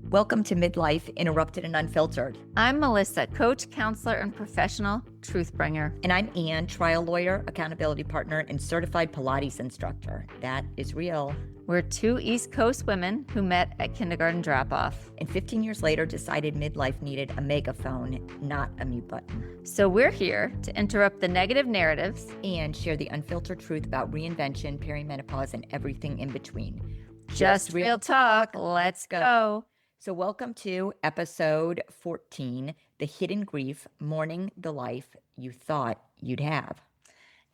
Welcome to Midlife, Interrupted and Unfiltered. I'm Melissa, coach, counselor, and professional truth bringer. And I'm Ann, trial lawyer, accountability partner, and certified Pilates instructor. That is real. We're two East Coast women who met at kindergarten drop-off. And 15 years later decided midlife needed a megaphone, not a mute button. So we're here to interrupt the negative narratives and share the unfiltered truth about reinvention, perimenopause, and everything in between. Just real talk. Let's go. So welcome to episode 14, The Hidden Grief, Mourning the Life You Thought You'd Have.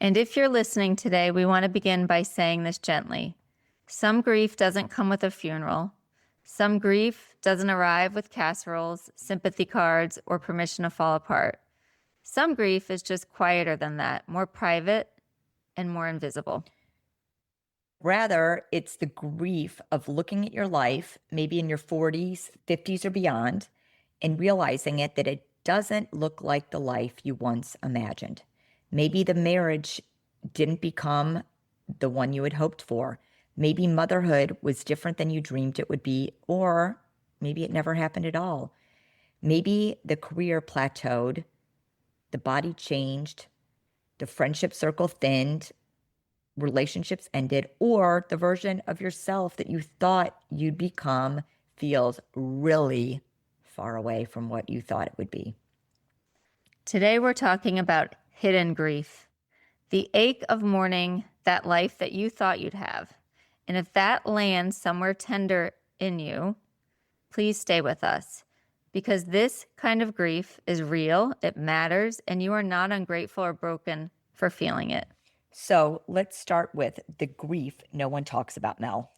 And if you're listening today, we want to begin by saying this gently. Some grief doesn't come with a funeral. Some grief doesn't arrive with casseroles, sympathy cards, or permission to fall apart. Some grief is just quieter than that, more private and more invisible. Rather, it's the grief of looking at your life, maybe in your 40s, 50s, or beyond, and realizing that it doesn't look like the life you once imagined. Maybe the marriage didn't become the one you had hoped for. Maybe motherhood was different than you dreamed it would be, or maybe it never happened at all. Maybe the career plateaued, the body changed, the friendship circle thinned, relationships ended, or the version of yourself that you thought you'd become feels really far away from what you thought it would be. Today we're talking about hidden grief, the ache of mourning that life that you thought you'd have. And if that lands somewhere tender in you, please stay with us, because this kind of grief is real, it matters, and you are not ungrateful or broken for feeling it. So let's start with the grief no one talks about, Mel.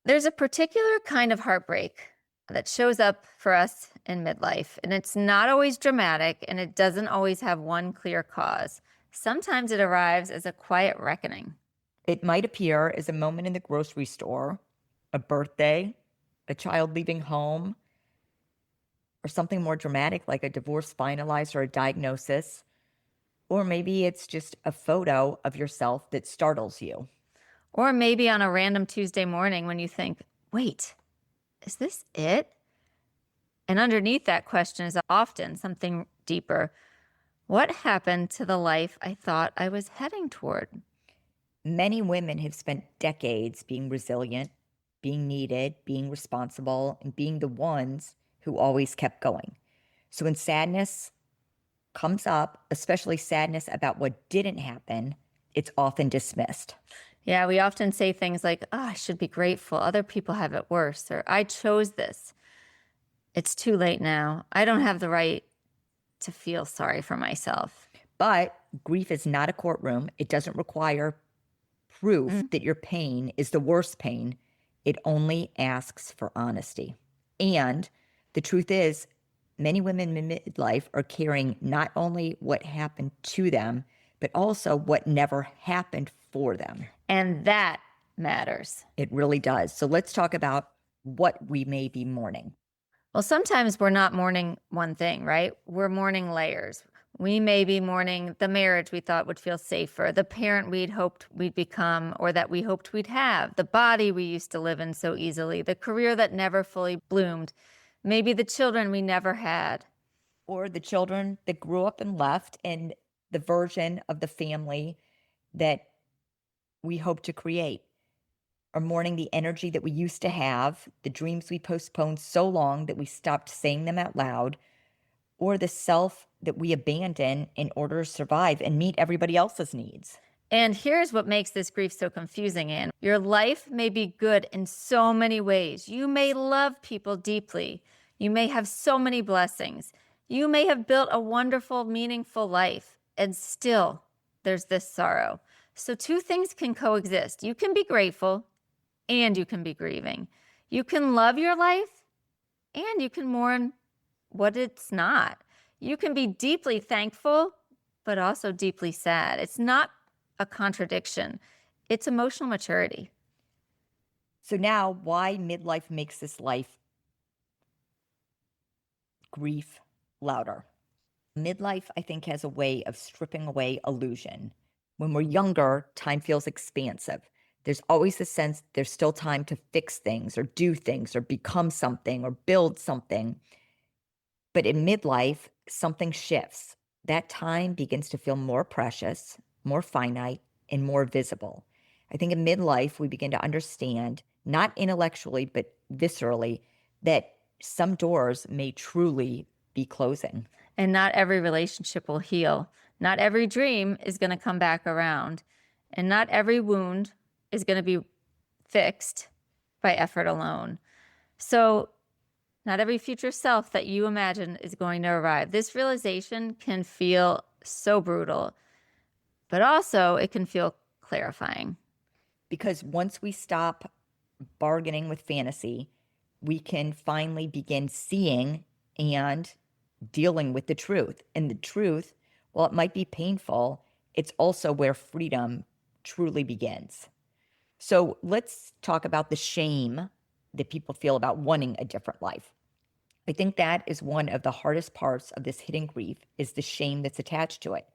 There's a particular kind of heartbreak that shows up for us in midlife, and it's not always dramatic, and it doesn't always have one clear cause. Sometimes it arrives as a quiet reckoning. It might appear as a moment in the grocery store, a birthday, a child leaving home, or something more dramatic like a divorce finalized or a diagnosis. Or maybe it's just a photo of yourself that startles you. Or maybe on a random Tuesday morning when you think, wait, is this it? And underneath that question is often something deeper. What happened to the life I thought I was heading toward? Many women have spent decades being resilient, being needed, being responsible, and being the ones who always kept going. So when sadness comes up, especially sadness about what didn't happen, it's often dismissed. Yeah, we often say things like, oh, I should be grateful. Other people have it worse, or I chose this. It's too late now. I don't have the right to feel sorry for myself. But grief is not a courtroom. It doesn't require proof that your pain is the worst pain. It only asks for honesty. And the truth is, many women in midlife are carrying not only what happened to them, but also what never happened for them. And that matters. It really does. So let's talk about what we may be mourning. Well, sometimes we're not mourning one thing, right? We're mourning layers. We may be mourning the marriage we thought would feel safer, the parent we'd hoped we'd become or that we hoped we'd have, the body we used to live in so easily, the career that never fully bloomed, maybe the children we never had. Or the children that grew up and left, and the version of the family that we hope to create. Or mourning the energy that we used to have, the dreams we postponed so long that we stopped saying them out loud, or the self that we abandon in order to survive and meet everybody else's needs. And here's what makes this grief so confusing, Anne. Your life may be good in so many ways. You may love people deeply. You may have so many blessings. You may have built a wonderful, meaningful life, and still there's this sorrow. So two things can coexist. You can be grateful and you can be grieving. You can love your life and you can mourn what it's not. You can be deeply thankful, but also deeply sad. It's not a contradiction. It's emotional maturity. So now, why midlife makes this life grief louder? Midlife, I think, has a way of stripping away illusion. When we're younger, time feels expansive. There's always the sense there's still time to fix things or do things or become something or build something. But in midlife, something shifts. That time begins to feel more precious, more finite, and more visible. I think in midlife, we begin to understand, not intellectually, but viscerally, that some doors may truly be closing. And not every relationship will heal. Not every dream is going to come back around. And not every wound is going to be fixed by effort alone. So, not every future self that you imagine is going to arrive. This realization can feel so brutal, but also it can feel clarifying. Because once we stop bargaining with fantasy, we can finally begin seeing and dealing with the truth. And the truth, while it might be painful, it's also where freedom truly begins. So let's talk about the shame that people feel about wanting a different life. I think that is one of the hardest parts of this hidden grief, is the shame that's attached to it.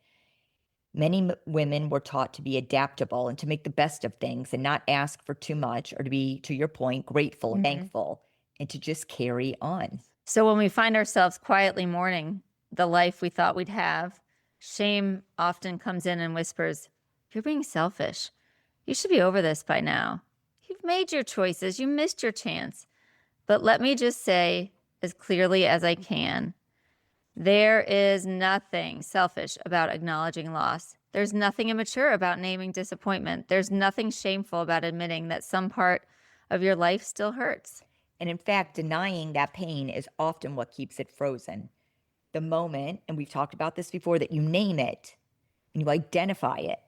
Many women were taught to be adaptable and to make the best of things and not ask for too much, or to be, to your point, grateful, thankful, and to just carry on. So when we find ourselves quietly mourning the life we thought we'd have, shame often comes in and whispers, "You're being selfish. You should be over this by now. You've made your choices. You missed your chance." But let me just say, as clearly as I can, there is nothing selfish about acknowledging loss. There's nothing immature about naming disappointment. There's nothing shameful about admitting that some part of your life still hurts. And in fact, denying that pain is often what keeps it frozen. The moment, and we've talked about this before, that you name it and you identify it,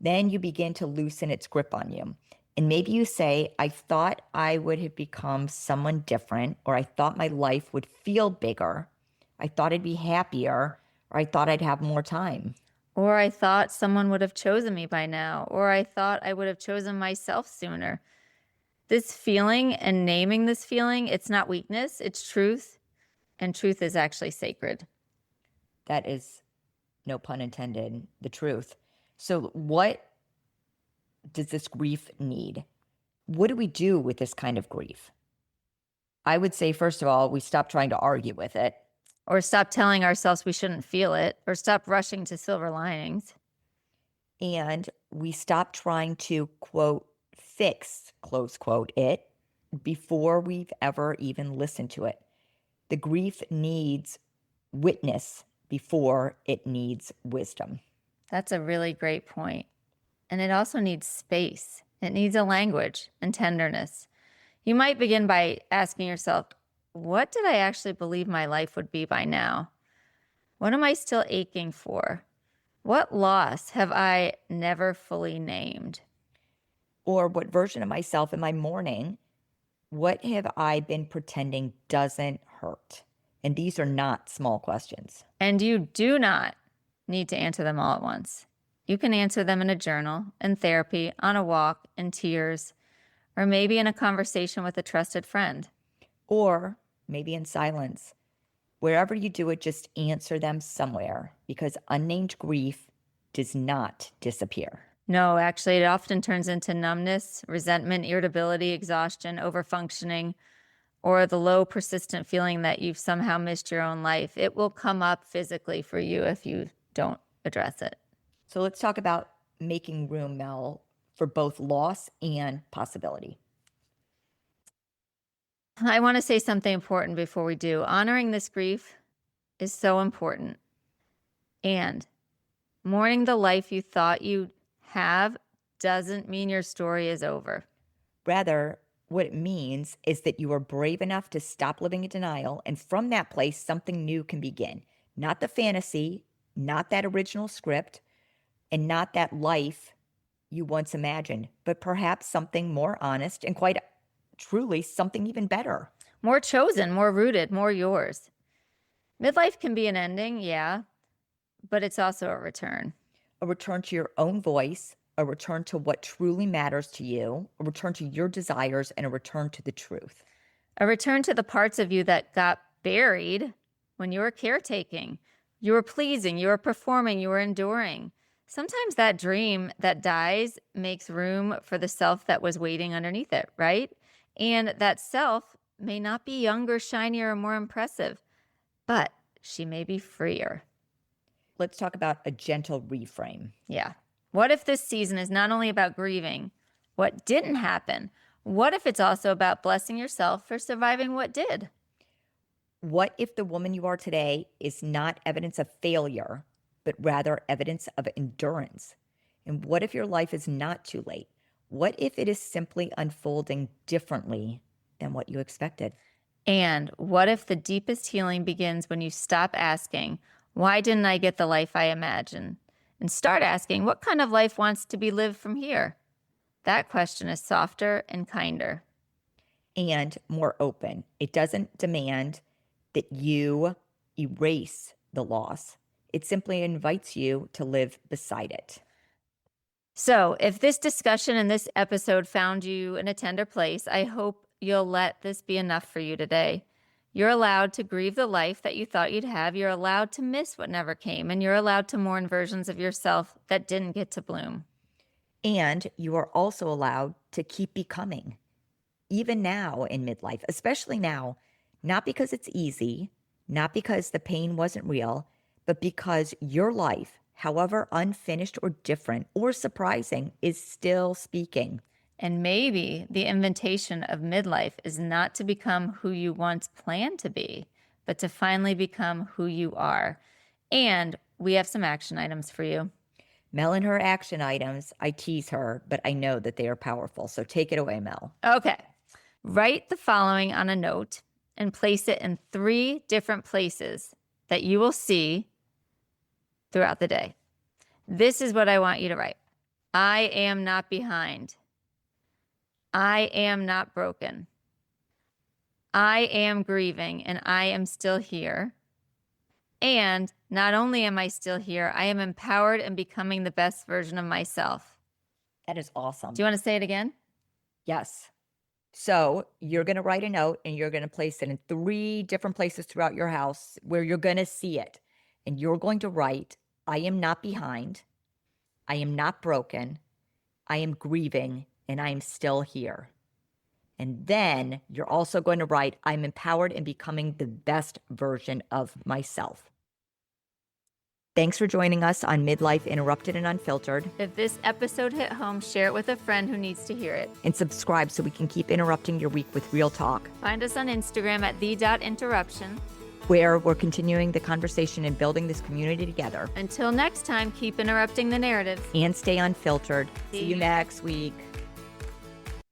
then you begin to loosen its grip on you. And maybe you say, I thought I would have become someone different, or I thought my life would feel bigger. I thought I'd be happier, or I thought I'd have more time. Or I thought someone would have chosen me by now, or I thought I would have chosen myself sooner. This feeling and naming this feeling, it's not weakness, it's truth. And truth is actually sacred. That is, no pun intended, the truth. So what does this grief need? What do we do with this kind of grief? I would say, first of all, we stop trying to argue with it. Or stop telling ourselves we shouldn't feel it, or stop rushing to silver linings. And we stop trying to, quote, fix, close quote, it before we've ever even listened to it. The grief needs witness before it needs wisdom. That's a really great point. And it also needs space. It needs a language and tenderness. You might begin by asking yourself, what did I actually believe my life would be by now? What am I still aching for? What loss have I never fully named? Or what version of myself am I mourning? What have I been pretending doesn't hurt? And these are not small questions. And you do not need to answer them all at once. You can answer them in a journal, in therapy, on a walk, in tears, or maybe in a conversation with a trusted friend. Or maybe in silence. Wherever you do it, just answer them somewhere, because unnamed grief does not disappear. No, actually, it often turns into numbness, resentment, irritability, exhaustion, overfunctioning, or the low, persistent feeling that you've somehow missed your own life. It will come up physically for you if you don't address it. So let's talk about making room, Mel, for both loss and possibility. I want to say something important before we do. Honoring this grief is so important. And mourning the life you thought you'd have doesn't mean your story is over. Rather, what it means is that you are brave enough to stop living in denial, and from that place, something new can begin. Not the fantasy, not that original script, and not that life you once imagined, but perhaps something more honest and, quite truly, something even better. More chosen, more rooted, more yours. Midlife can be an ending, yeah, but it's also a return. A return to your own voice, a return to what truly matters to you, a return to your desires, and a return to the truth. A return to the parts of you that got buried when you were caretaking. You were pleasing, you were performing, you were enduring. Sometimes that dream that dies makes room for the self that was waiting underneath it, right? And that self may not be younger, shinier, or more impressive, but she may be freer. Let's talk about a gentle reframe. Yeah. What if this season is not only about grieving what didn't happen? What if it's also about blessing yourself for surviving what did? What if the woman you are today is not evidence of failure, but rather evidence of endurance? And what if your life is not too late? What if it is simply unfolding differently than what you expected? And what if the deepest healing begins when you stop asking, why didn't I get the life I imagined? And start asking, what kind of life wants to be lived from here? That question is softer and kinder. And more open. It doesn't demand that you erase the loss. It simply invites you to live beside it. So, if this discussion and this episode found you in a tender place, I hope you'll let this be enough for you today. You're allowed to grieve the life that you thought you'd have. You're allowed to miss what never came, and you're allowed to mourn versions of yourself that didn't get to bloom. And you are also allowed to keep becoming, even now in midlife, especially now, not because it's easy, not because the pain wasn't real, but because your life, however unfinished or different or surprising, is still speaking. And maybe the invitation of midlife is not to become who you once planned to be, but to finally become who you are. And we have some action items for you. Mel and her action items, I tease her, but I know that they are powerful. So take it away, Mel. Okay. Write the following on a note and place it in 3 different places that you will see throughout the day. This is what I want you to write. I am not behind. I am not broken. I am grieving and I am still here. And not only am I still here, I am empowered and becoming the best version of myself. That is awesome. Do you want to say it again? Yes. So you're going to write a note and you're going to place it in 3 different places throughout your house where you're going to see it. And you're going to write, I am not behind. I am not broken. I am grieving and I am still here. And then you're also going to write, I'm empowered and becoming the best version of myself. Thanks for joining us on Midlife Interrupted and Unfiltered. If this episode hit home, share it with a friend who needs to hear it. And subscribe so we can keep interrupting your week with real talk. Find us on Instagram at the.interruption. Where we're continuing the conversation and building this community together. Until next time, keep interrupting the narrative. And stay unfiltered. See you next week.